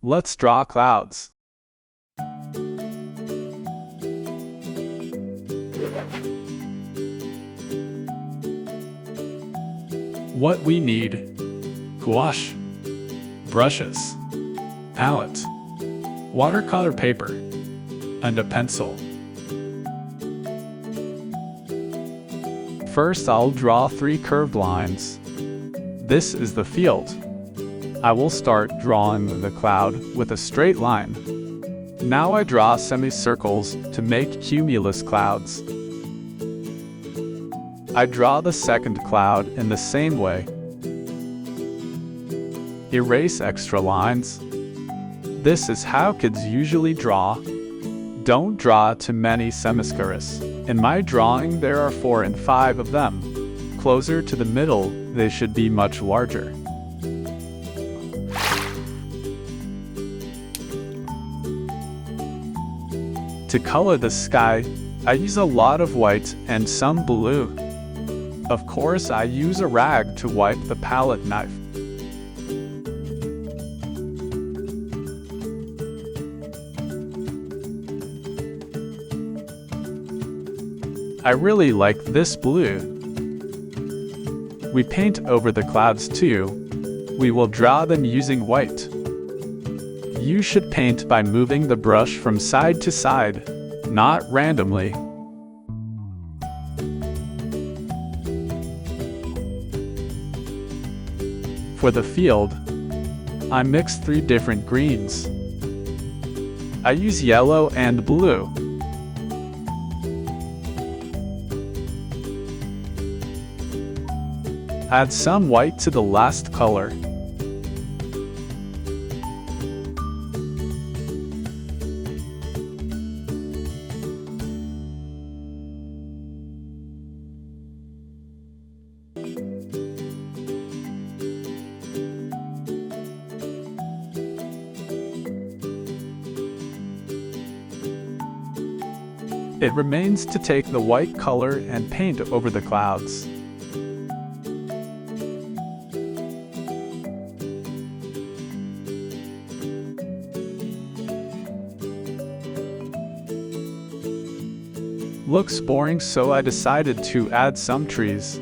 Let's draw clouds. What we need: gouache, brushes, palette, watercolor paper, and a pencil. First, I'll draw 3 curved lines. This is the field. I will start drawing the cloud with a straight line. Now I draw semicircles to make cumulus clouds. I draw the second cloud in the same way. Erase extra lines. This is how kids usually draw. Don't draw too many semicircles. In my drawing there are 4 and 5 of them. Closer to the middle, they should be much larger. To color the sky, I use a lot of white and some blue. Of course, I use a rag to wipe the palette knife. I really like this blue. We paint over the clouds too. We will draw them using white. You should paint by moving the brush from side to side, not randomly. For the field, I mix 3 different greens. I use yellow and blue. Add some white to the last color. It remains to take the white color and paint over the clouds. Looks boring, so I decided to add some trees.